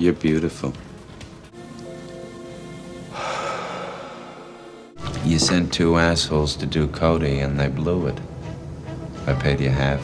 You're beautiful. You sent two assholes to do Cody and they blew it. I paid you half.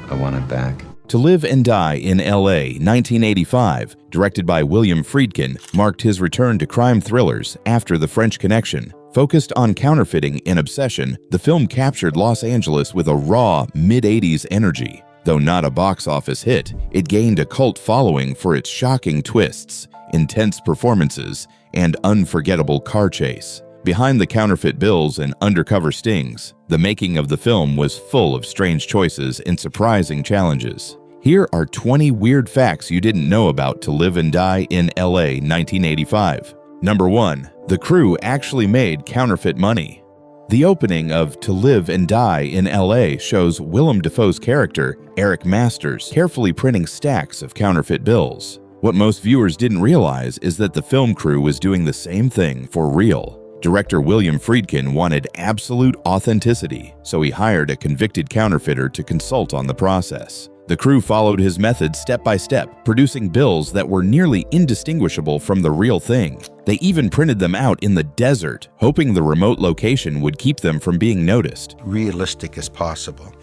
I want it back. To Live and Die in L.A., 1985, directed by William Friedkin, marked his return to crime thrillers after The French Connection. Focused on counterfeiting and obsession, the film captured Los Angeles with a raw, mid-'80s energy. Though not a box office hit, it gained a cult following for its shocking twists, intense performances, and unforgettable car chase. Behind the counterfeit bills and undercover stings, the making of the film was full of strange choices and surprising challenges. Here are 20 weird facts you didn't know about To Live and Die in L.A. 1985. Number 1. The crew actually made counterfeit money. The opening of To Live and Die in L.A. shows Willem Dafoe's character, Eric Masters, carefully printing stacks of counterfeit bills. What most viewers didn't realize is that the film crew was doing the same thing for real. Director William Friedkin wanted absolute authenticity, so he hired a convicted counterfeiter to consult on the process. The crew followed his method step by step, producing bills that were nearly indistinguishable from the real thing. They even printed them out in the desert, hoping the remote location would keep them from being noticed. Realistic as possible,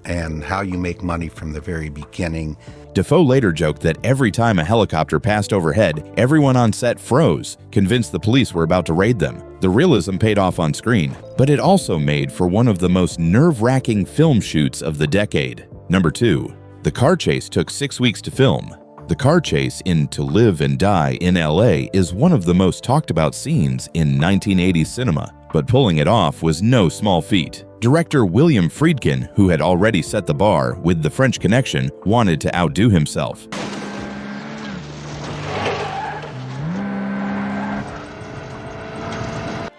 and how you make money from the very beginning. Dafoe later joked that every time a helicopter passed overhead, everyone on set froze, convinced the police were about to raid them. The realism paid off on screen, but it also made for one of the most nerve-wracking film shoots of the decade. Number 2. The car chase took 6 weeks to film. The car chase in To Live and Die in L.A. is one of the most talked about scenes in 1980s cinema, but pulling it off was no small feat. Director William Friedkin, who had already set the bar with The French Connection, wanted to outdo himself.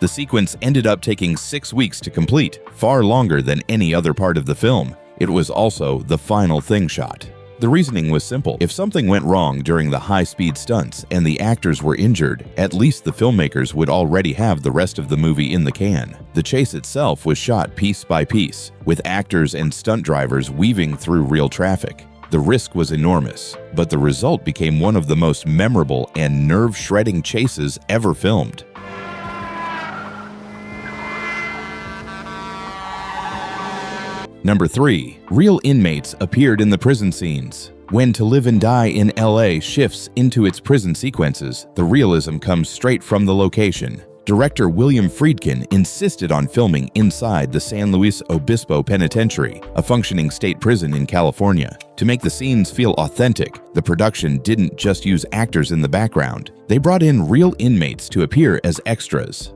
The sequence ended up taking 6 weeks to complete, far longer than any other part of the film. It was also the final thing shot. The reasoning was simple. If something went wrong during the high-speed stunts and the actors were injured, at least the filmmakers would already have the rest of the movie in the can. The chase itself was shot piece by piece, with actors and stunt drivers weaving through real traffic. The risk was enormous, but the result became one of the most memorable and nerve-shredding chases ever filmed. Number 3. Real inmates appeared in the prison scenes. When To Live and Die in L.A. shifts into its prison sequences, the realism comes straight from the location. Director William Friedkin insisted on filming inside the San Luis Obispo Penitentiary, a functioning state prison in California. To make the scenes feel authentic, the production didn't just use actors in the background. They brought in real inmates to appear as extras.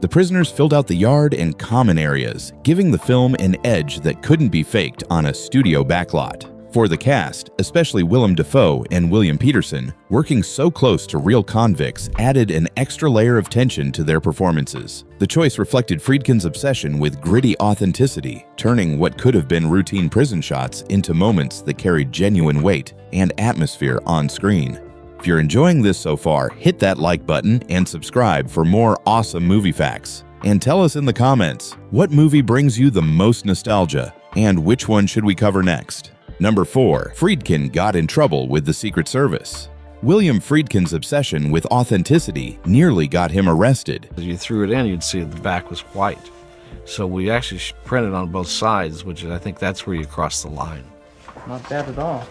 The prisoners filled out the yard and common areas, giving the film an edge that couldn't be faked on a studio backlot. For the cast, especially Willem Dafoe and William Petersen, working so close to real convicts added an extra layer of tension to their performances. The choice reflected Friedkin's obsession with gritty authenticity, turning what could have been routine prison shots into moments that carried genuine weight and atmosphere on screen. If you're enjoying this so far, hit that like button and subscribe for more awesome movie facts. And tell us in the comments, what movie brings you the most nostalgia, and which one should we cover next? Number 4. Friedkin got in trouble with the Secret Service. William Friedkin's obsession with authenticity nearly got him arrested. As you threw it in, you'd see the back was white. So we actually printed on both sides, which I think that's where you cross the line. Not bad at all.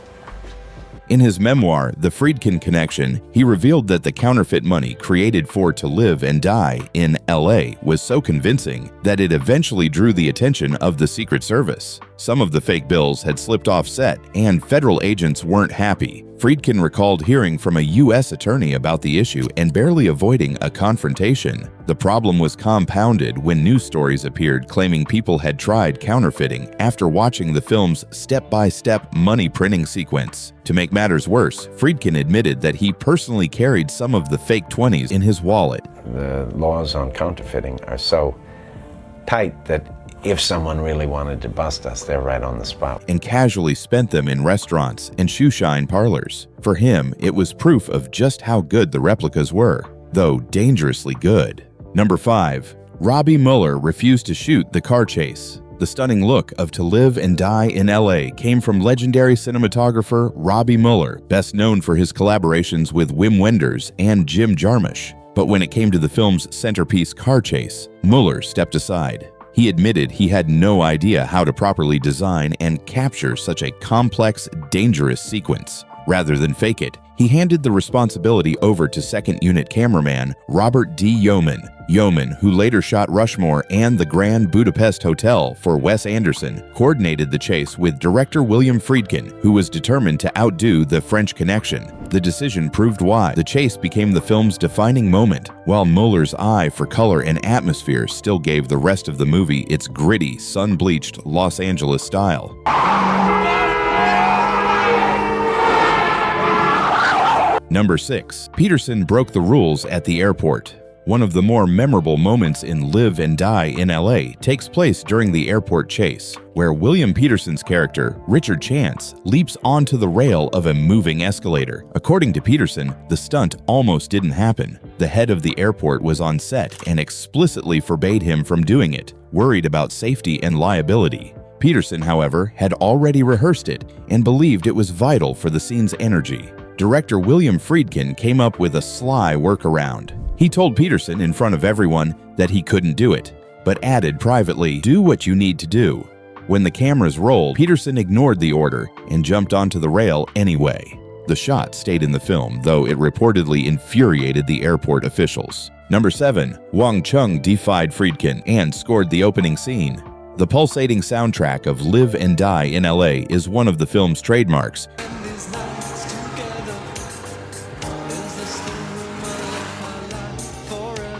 In his memoir, The Friedkin Connection, he revealed that the counterfeit money created for To Live and Die in L.A. was so convincing that it eventually drew the attention of the Secret Service. Some of the fake bills had slipped off set, and federal agents weren't happy. Friedkin recalled hearing from a U.S. attorney about the issue and barely avoiding a confrontation. The problem was compounded when news stories appeared claiming people had tried counterfeiting after watching the film's step-by-step money printing sequence. To make matters worse, Friedkin admitted that he personally carried some of the fake 20s in his wallet. The laws on counterfeiting are so tight that if someone really wanted to bust us, they're right on the spot. And casually spent them in restaurants and shoeshine parlors. For him, it was proof of just how good the replicas were, though dangerously good. Number 5. Robbie Mueller refused to shoot the car chase. The stunning look of To Live and Die in LA came from legendary cinematographer Robbie Mueller, best known for his collaborations with Wim Wenders and Jim Jarmusch. But when it came to the film's centerpiece car chase, Mueller stepped aside. He admitted he had no idea how to properly design and capture such a complex, dangerous sequence. Rather than fake it, he handed the responsibility over to second unit cameraman Robert D. Yeoman. Yeoman, who later shot Rushmore and the Grand Budapest Hotel for Wes Anderson, coordinated the chase with director William Friedkin, who was determined to outdo The French Connection. The decision proved why the chase became the film's defining moment, while Mueller's eye for color and atmosphere still gave the rest of the movie its gritty, sun-bleached Los Angeles style. Number 6. Peterson broke the rules at the airport. One of the more memorable moments in Live and Die in LA takes place during the airport chase, where William Peterson's character, Richard Chance, leaps onto the rail of a moving escalator. According to Peterson, the stunt almost didn't happen. The head of the airport was on set and explicitly forbade him from doing it, worried about safety and liability. Peterson, however, had already rehearsed it and believed it was vital for the scene's energy. Director William Friedkin came up with a sly workaround. He told Peterson in front of everyone that he couldn't do it, but added privately, "Do what you need to do." When the cameras rolled, Peterson ignored the order and jumped onto the rail anyway. The shot stayed in the film, though it reportedly infuriated the airport officials. Number 7. Wang Chung defied Friedkin and scored the opening scene. The pulsating soundtrack of Live and Die in LA is one of the film's trademarks.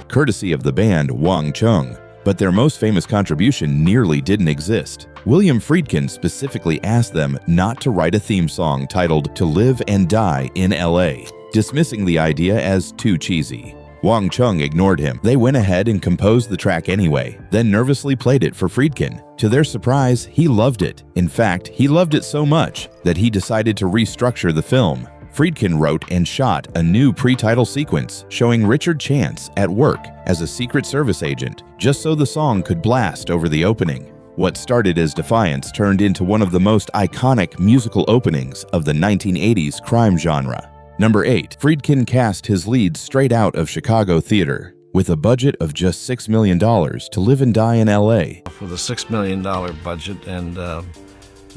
Courtesy of the band Wang Chung, but their most famous contribution nearly didn't exist. William Friedkin specifically asked them not to write a theme song titled To Live and Die in LA, dismissing the idea as too cheesy. Wang Chung ignored him. They went ahead and composed the track anyway, then nervously played it for Friedkin. To their surprise, he loved it. In fact, he loved it so much that he decided to restructure the film. Friedkin wrote and shot a new pre-title sequence showing Richard Chance at work as a Secret Service agent, just so the song could blast over the opening. What started as defiance turned into one of the most iconic musical openings of the 1980s crime genre. Number 8. Friedkin cast his leads straight out of Chicago theater. With a budget of just $6 million to Live and Die in LA. With a $6 million budget, and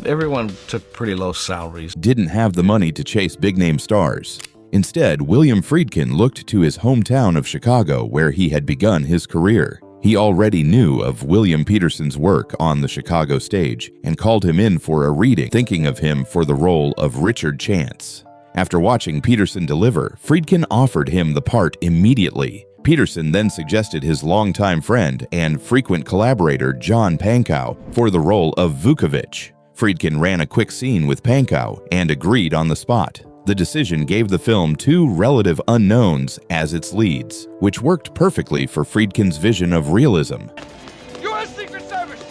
everyone took pretty low salaries. Didn't have the money to chase big-name stars. Instead, William Friedkin looked to his hometown of Chicago, where he had begun his career. He already knew of William Peterson's work on the Chicago stage and called him in for a reading, thinking of him for the role of Richard Chance. After watching Peterson deliver, Friedkin offered him the part immediately. Peterson then suggested his longtime friend and frequent collaborator John Pankow for the role of Vukovich. Friedkin ran a quick scene with Pankow and agreed on the spot. The decision gave the film two relative unknowns as its leads, which worked perfectly for Friedkin's vision of realism. U.S. Secret Service!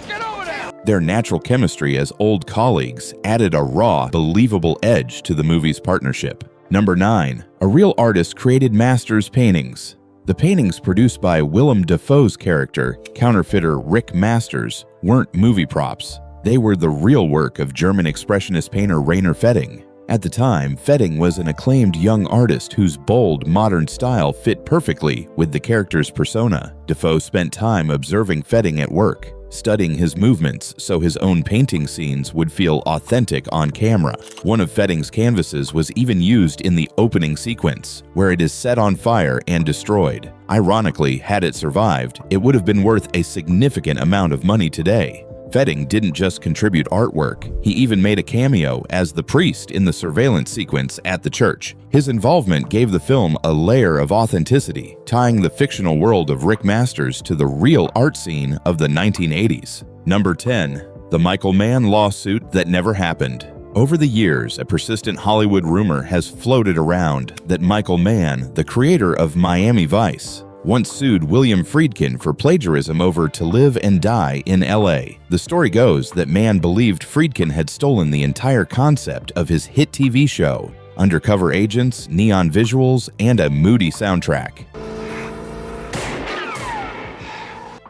Get over there! Their natural chemistry as old colleagues added a raw, believable edge to the movie's partnership. Number 9. A real artist created Masters paintings. The paintings produced by Willem Dafoe's character, counterfeiter Rick Masters, weren't movie props. They were the real work of German expressionist painter Rainer Fetting. At the time, Fetting was an acclaimed young artist whose bold, modern style fit perfectly with the character's persona. Dafoe spent time observing Fetting at work, studying his movements so his own painting scenes would feel authentic on camera. One of Fetting's canvases was even used in the opening sequence, where it is set on fire and destroyed. Ironically, had it survived, it would have been worth a significant amount of money today. Fetting didn't just contribute artwork, he even made a cameo as the priest in the surveillance sequence at the church. His involvement gave the film a layer of authenticity, tying the fictional world of Rick Masters to the real art scene of the 1980s. Number 10. The Michael Mann lawsuit that never happened. Over the years, a persistent Hollywood rumor has floated around that Michael Mann, the creator of Miami Vice, once sued William Friedkin for plagiarism over To Live and Die in LA. The story goes that Mann believed Friedkin had stolen the entire concept of his hit TV show, undercover agents, neon visuals, and a moody soundtrack.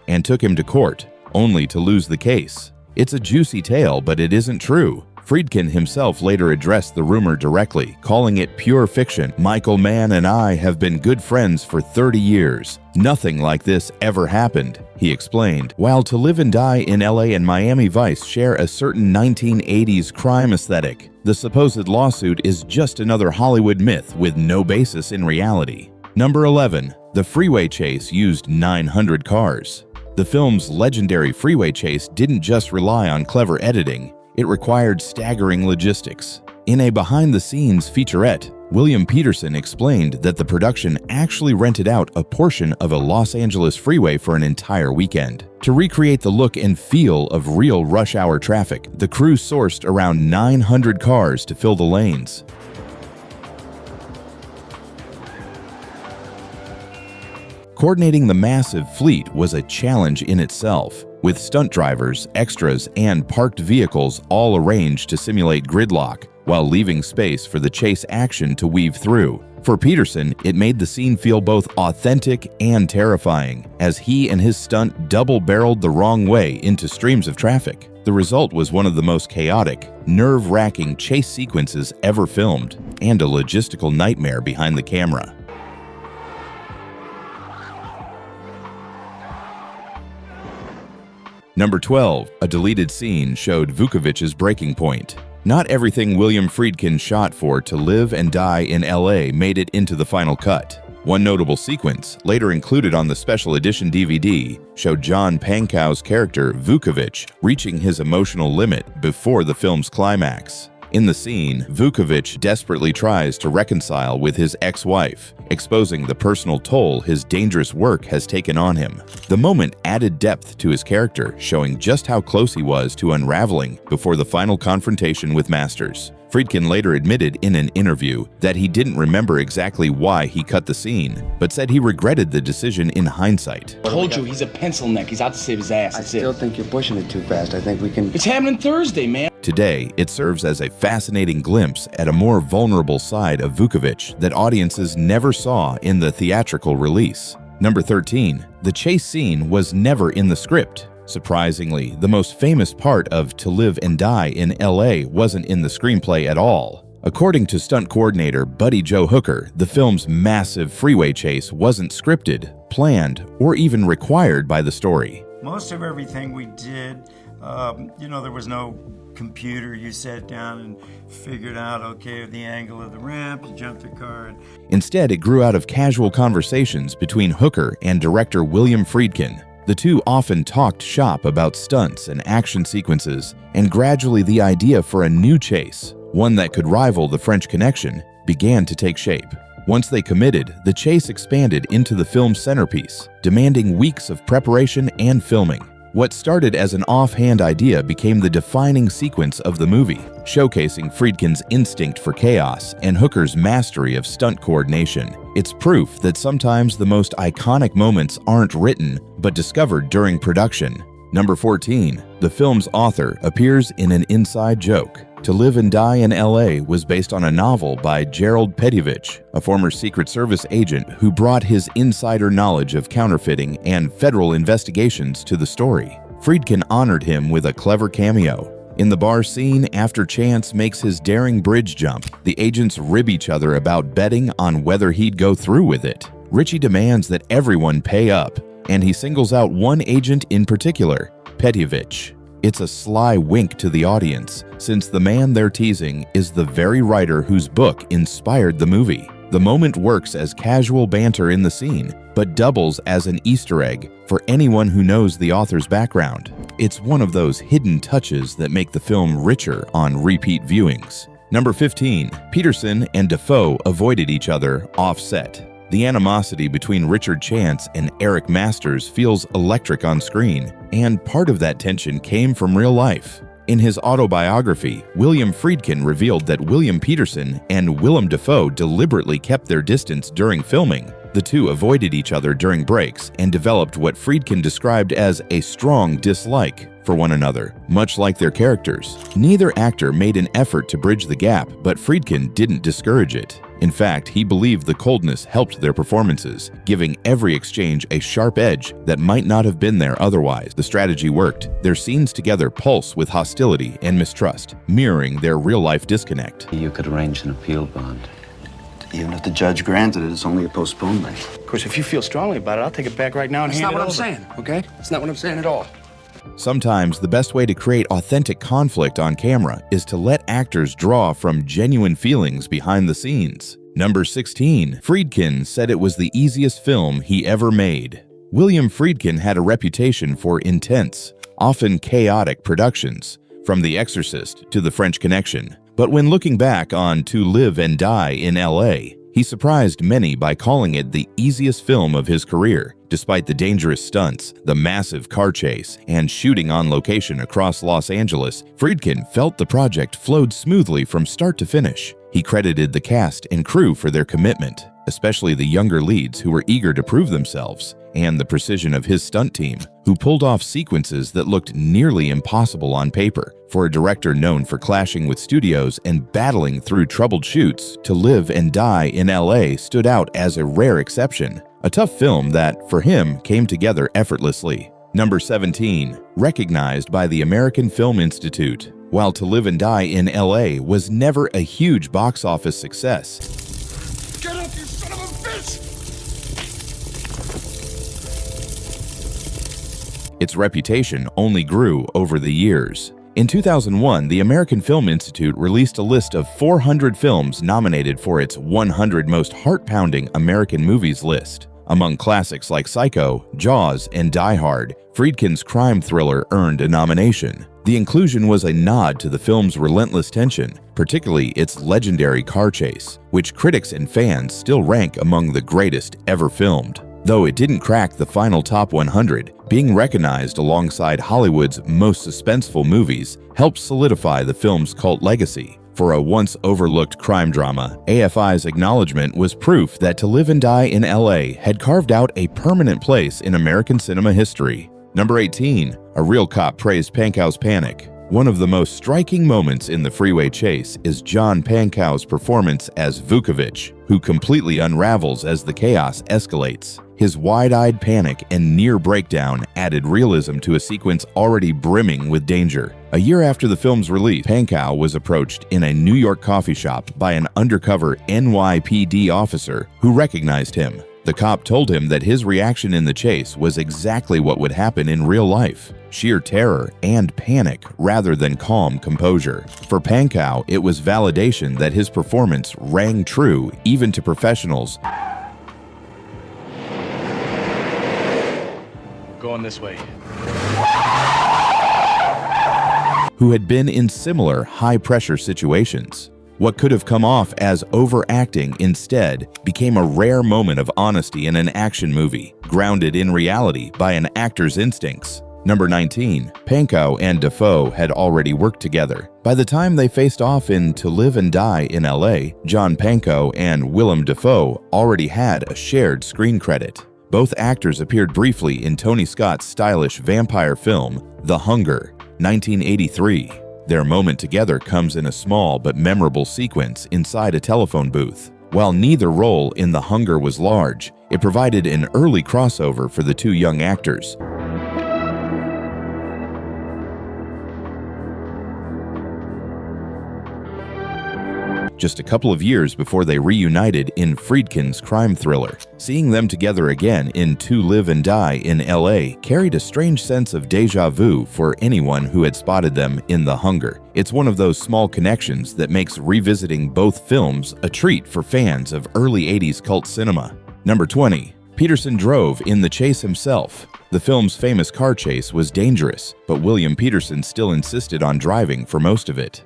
and took him to court, only to lose the case. It's a juicy tale, but it isn't true. Friedkin himself later addressed the rumor directly, calling it pure fiction. "Michael Mann and I have been good friends for 30 years. Nothing like this ever happened," he explained. While To Live and Die in LA and Miami Vice share a certain 1980s crime aesthetic, the supposed lawsuit is just another Hollywood myth with no basis in reality. Number 11. The freeway chase used 900 cars. The film's legendary freeway chase didn't just rely on clever editing. It required staggering logistics. In a behind-the-scenes featurette, William Peterson explained that the production actually rented out a portion of a Los Angeles freeway for an entire weekend. To recreate the look and feel of real rush hour traffic, the crew sourced around 900 cars to fill the lanes. Coordinating the massive fleet was a challenge in itself, with stunt drivers, extras, and parked vehicles all arranged to simulate gridlock, while leaving space for the chase action to weave through. For Peterson, it made the scene feel both authentic and terrifying, as he and his stunt double-barreled the wrong way into streams of traffic. The result was one of the most chaotic, nerve-wracking chase sequences ever filmed, and a logistical nightmare behind the camera. Number 12. A deleted scene showed Vukovic's breaking point. Not everything William Friedkin shot for To Live and Die in LA made it into the final cut. One notable sequence, later included on the special edition DVD, showed John Pankow's character Vukovic reaching his emotional limit before the film's climax. In the scene, Vukovic desperately tries to reconcile with his ex-wife, exposing the personal toll his dangerous work has taken on him. The moment added depth to his character, showing just how close he was to unraveling before the final confrontation with Masters. Friedkin later admitted in an interview that he didn't remember exactly why he cut the scene, but said he regretted the decision in hindsight. I told you, he's a pencil neck. He's out to save his ass. I still think you're pushing it too fast. I think we can... It's happening Thursday, man. Today, it serves as a fascinating glimpse at a more vulnerable side of Vukovic that audiences never saw in the theatrical release. Number 13. The chase scene was never in the script. Surprisingly, the most famous part of To Live and Die in LA wasn't in the screenplay at all. According to stunt coordinator Buddy Joe Hooker, the film's massive freeway chase wasn't scripted, planned, or even required by the story. Most of everything we did, there was no computer. You sat down and figured out, okay, the angle of the ramp, you jumped the car. Instead, it grew out of casual conversations between Hooker and director William Friedkin. The two often talked shop about stunts and action sequences, and gradually the idea for a new chase, one that could rival the French Connection, began to take shape. Once they committed, the chase expanded into the film's centerpiece, demanding weeks of preparation and filming. What started as an offhand idea became the defining sequence of the movie, showcasing Friedkin's instinct for chaos and Hooker's mastery of stunt coordination. It's proof that sometimes the most iconic moments aren't written, but discovered during production. Number 14. The film's author appears in an inside joke. To Live and Die in LA was based on a novel by Gerald Petyvich, a former Secret Service agent who brought his insider knowledge of counterfeiting and federal investigations to the story. Friedkin honored him with a clever cameo. In the bar scene, after Chance makes his daring bridge jump, the agents rib each other about betting on whether he'd go through with it. Richie demands that everyone pay up, and he singles out one agent in particular, Petyvich. It's a sly wink to the audience, since the man they're teasing is the very writer whose book inspired the movie. The moment works as casual banter in the scene, but doubles as an Easter egg for anyone who knows the author's background. It's one of those hidden touches that make the film richer on repeat viewings. Number 15. Peterson and Dafoe avoided each other off-set. The animosity between Richard Chance and Eric Masters feels electric on screen, and part of that tension came from real life. In his autobiography, William Friedkin revealed that William Peterson and Willem Dafoe deliberately kept their distance during filming. The two avoided each other during breaks and developed what Friedkin described as a strong dislike for one another, much like their characters. Neither actor made an effort to bridge the gap, but Friedkin didn't discourage it. In fact, he believed the coldness helped their performances, giving every exchange a sharp edge that might not have been there otherwise. The strategy worked. Their scenes together pulse with hostility and mistrust, mirroring their real-life disconnect. You could arrange an appeal bond. Even if the judge granted it, it's only a postponement. Of course, if you feel strongly about it, I'll take it back right now and That's hand not it what I'm over. saying, okay? That's not what I'm saying at all. Sometimes the best way to create authentic conflict on camera is to let actors draw from genuine feelings behind the scenes. Number 16. Friedkin said it was the easiest film he ever made. William Friedkin had a reputation for intense, often chaotic productions, from The Exorcist to The French Connection. But when looking back on To Live and Die in LA, he surprised many by calling it the easiest film of his career. Despite the dangerous stunts, the massive car chase, and shooting on location across Los Angeles, Friedkin felt the project flowed smoothly from start to finish. He credited the cast and crew for their commitment, especially the younger leads who were eager to prove themselves, and the precision of his stunt team, who pulled off sequences that looked nearly impossible on paper. For a director known for clashing with studios and battling through troubled shoots, To Live and Die in LA stood out as a rare exception. A tough film that, for him, came together effortlessly. Number 17. Recognized by the American Film Institute. While To Live and Die in LA was never a huge box office success, Get up, you son of a bitch! its reputation only grew over the years. In 2001, the American Film Institute released a list of 400 films nominated for its 100 most heart-pounding American movies list. Among classics like Psycho, Jaws, and Die Hard, Friedkin's crime thriller earned a nomination. The inclusion was a nod to the film's relentless tension, particularly its legendary car chase, which critics and fans still rank among the greatest ever filmed. Though it didn't crack the final top 100, being recognized alongside Hollywood's most suspenseful movies helped solidify the film's cult legacy. For a once-overlooked crime drama, AFI's acknowledgement was proof that To Live and Die in LA had carved out a permanent place in American cinema history. Number 18. A Real Cop praised Pankow's panic. One of the most striking moments in the freeway chase is John Pankow's performance as Vukovich, who completely unravels as the chaos escalates. His wide-eyed panic and near breakdown added realism to a sequence already brimming with danger. A year after the film's release, Pankow was approached in a New York coffee shop by an undercover NYPD officer who recognized him. The cop told him that his reaction in the chase was exactly what would happen in real life: sheer terror and panic rather than calm composure. For Pankow, it was validation that his performance rang true even to professionals Going this way. who had been in similar high-pressure situations. What could have come off as overacting instead became a rare moment of honesty in an action movie, grounded in reality by an actor's instincts. Number 19. Pankow and Dafoe had already worked together. By the time they faced off in To Live and Die in LA, John Pankow and Willem Dafoe already had a shared screen credit. Both actors appeared briefly in Tony Scott's stylish vampire film, The Hunger, 1983. Their moment together comes in a small but memorable sequence inside a telephone booth. While neither role in The Hunger was large, it provided an early crossover for the two young actors. Just a couple of years before they reunited in Friedkin's crime thriller. Seeing them together again in To Live and Die in LA carried a strange sense of déjà vu for anyone who had spotted them in The Hunger. It's one of those small connections that makes revisiting both films a treat for fans of early 80s cult cinema. Number 20. Peterson drove in the chase himself. The film's famous car chase was dangerous, but William Peterson still insisted on driving for most of it.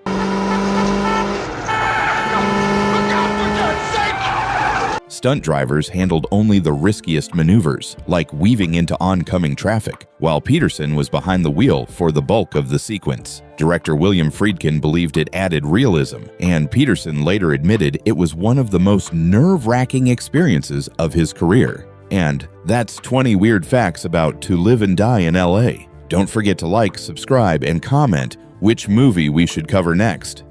Stunt drivers handled only the riskiest maneuvers, like weaving into oncoming traffic, while Peterson was behind the wheel for the bulk of the sequence. Director William Friedkin believed it added realism, and Peterson later admitted it was one of the most nerve-wracking experiences of his career. And that's 20 weird facts about To Live and Die in LA. Don't forget to like, subscribe, and comment which movie we should cover next.